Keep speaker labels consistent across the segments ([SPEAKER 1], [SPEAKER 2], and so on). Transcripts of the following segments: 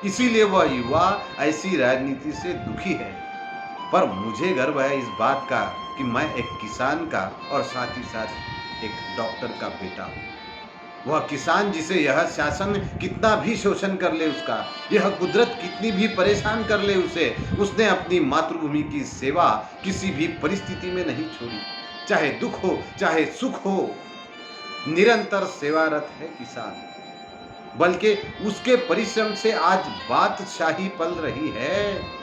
[SPEAKER 1] इसीलिए वह युवा ऐसी राजनीति से दुखी है। पर मुझे गर्व है इस बात का कि मैं एक किसान का और साथ ही साथ एक डॉक्टर का बेटा हूँ। वह किसान जिसे यह शासन कितना भी शोषण कर ले उसका, यह कुदरत कितनी भी परेशान कर ले उसे, उसने अपनी मातृभूमि की सेवा किसी भी परिस्थिति में नहीं छोड़ी। चाहे दुख हो, चाहे सुख हो, निरंतर सेवारत है किसान। बल्कि उसके परिश्रम से आज बादशाही पल रही है।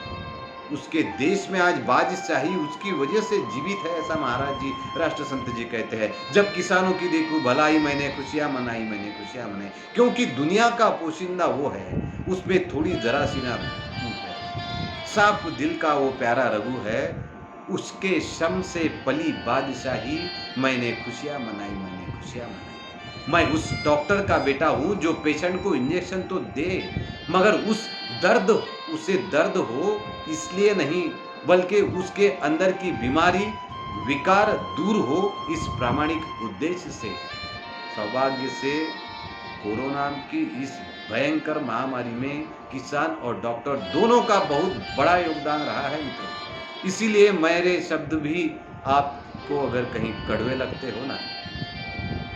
[SPEAKER 1] उसके देश में आज बादशाही उसकी वजह से जीवित है, ऐसा महाराज जी राष्ट्र संत जी कहते हैं। जब किसानों की देखूं भलाई मैंने खुशियां मनाई, मैंने खुशियां मनाई, क्योंकि दुनिया का पोशिंदा वो है, उसमें थोड़ी जरा सी ना भूख है। साफ दिल का वो प्यारा रघु है, उसके श्रम से पली बादशाही, मैंने खुशियां मनाई, मैंने खुशियां मनाई। मैं उस डॉक्टर का बेटा हूं जो पेशेंट को इंजेक्शन तो दे, मगर उस दर्द उसे दर्द हो इसलिए नहीं, बल्कि उसके अंदर की बीमारी विकार दूर हो, इस प्रामाणिक उद्देश्य से। सौभाग्य से कोरोना की इस भयंकर महामारी में किसान और डॉक्टर दोनों का बहुत बड़ा योगदान रहा है मित्रों। इसीलिए मेरे शब्द भी आपको अगर कहीं कड़वे लगते हो ना,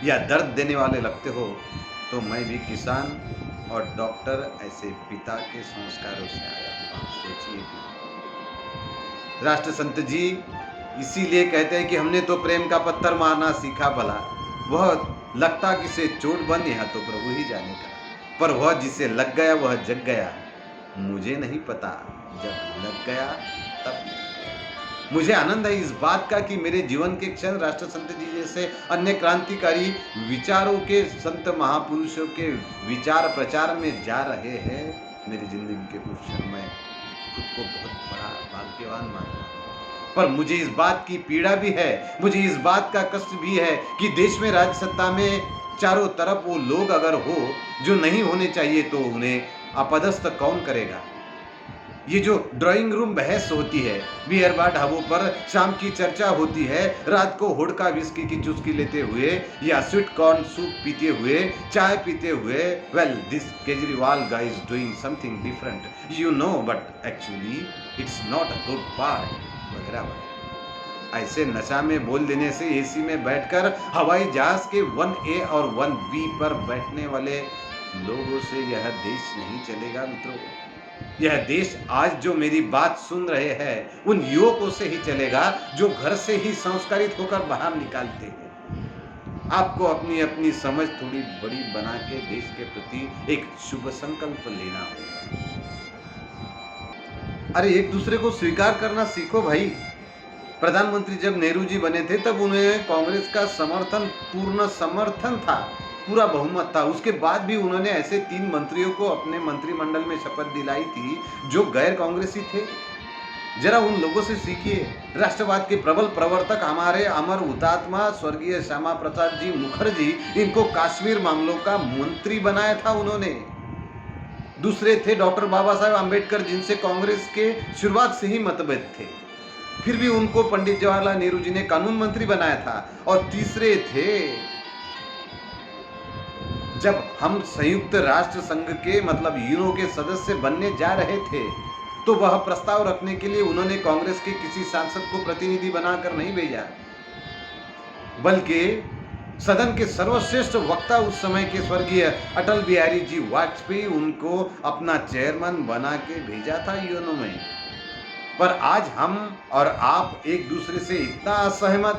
[SPEAKER 1] या दर्द देने वाले लगते हो, तो मैं भी किसान और डॉक्टर ऐसे पिता के संस्कारों से आया हूँ, आप सोचिए भी। राष्ट्र संत जी इसीलिए कहते हैं कि हमने तो प्रेम का पत्थर मारना सीखा भला, वह लगता किसे चोट बन, यह तो प्रभु ही जाने का। पर वह जिसे लग गया वह जग गया, मुझे नहीं पता जब लग गया तब। मुझे आनंद है इस बात का कि मेरे जीवन के क्षण राष्ट्र संत जी जैसे अन्य क्रांतिकारी विचारों के संत महापुरुषों के विचार प्रचार में जा रहे हैं। मेरी जिंदगी के कुछ क्षण में खुद को बहुत बड़ा भाग्यवान मानता हूं। पर मुझे इस बात की पीड़ा भी है, मुझे इस बात का कष्ट भी है कि देश में राज्य सत्ता में चारों तरफ वो लोग अगर हो जो नहीं होने चाहिए, तो उन्हें अपदस्थ कौन करेगा। ये जो ड्राइंग रूम बहस होती है, बियर बार ढाबों पर शाम की चर्चा होती है, रात को होड़का विस्की की चुस्की लेते हुए या स्वीट कॉर्न सूप पीते हुए, चाय पीते हुए, well this Kejriwal guy is doing something different, you know, but actually it's not a good part वगैरह वगैरह। ऐसे नशा में बोल देने से एसी में बैठकर हवाई जहाज के 1A और 1B पर बैठने वाले लोगों से यह देश नहीं चलेगा मित्रों। यह देश आज जो मेरी बात सुन रहे हैं उन युवकों से ही चलेगा जो घर से ही संस्कारित होकर बाहर निकालते हैं। आपको अपनी अपनी समझ थोड़ी बड़ी बना के देश के प्रति एक शुभ संकल्प लेना होगा। अरे एक दूसरे को स्वीकार करना सीखो भाई। प्रधानमंत्री जब नेहरू जी बने थे तब उन्हें कांग्रेस का समर्थन, पूर्ण समर्थन था, पूरा बहुमत था। उसके बाद भी उन्होंने ऐसे 3 मंत्रियों को अपने मंत्रिमंडल में शपथ दिलाई थी जो गैर कांग्रेसी थे। जरा उन लोगों से सीखिए। राष्ट्रवाद के प्रबल प्रवर्तक हमारे अमर हुतात्मा स्वर्गीय श्यामा प्रसाद जी मुखर्जी, इनको कश्मीर मामलों का मंत्री बनाया था उन्होंने। दूसरे थे डॉक्टर बाबा साहेब आम्बेडकर, जिनसे कांग्रेस के शुरुआत से ही मतभेद थे, फिर भी उनको पंडित जवाहरलाल नेहरू जी ने कानून मंत्री बनाया था। और तीसरे थे, जब हम संयुक्त राष्ट्र संघ के मतलब यूनो के सदस्य बनने जा रहे थे, तो वह प्रस्ताव रखने के लिए उन्होंने कांग्रेस के किसी सांसद को प्रतिनिधि बनाकर नहीं भेजा, बल्कि सदन के सर्वश्रेष्ठ वक्ता उस समय के स्वर्गीय अटल बिहारी जी वाजपेयी, उनको अपना चेयरमैन बना के भेजा था यूनो में। पर आज हम और आप एक दूसरे से इतना असहमत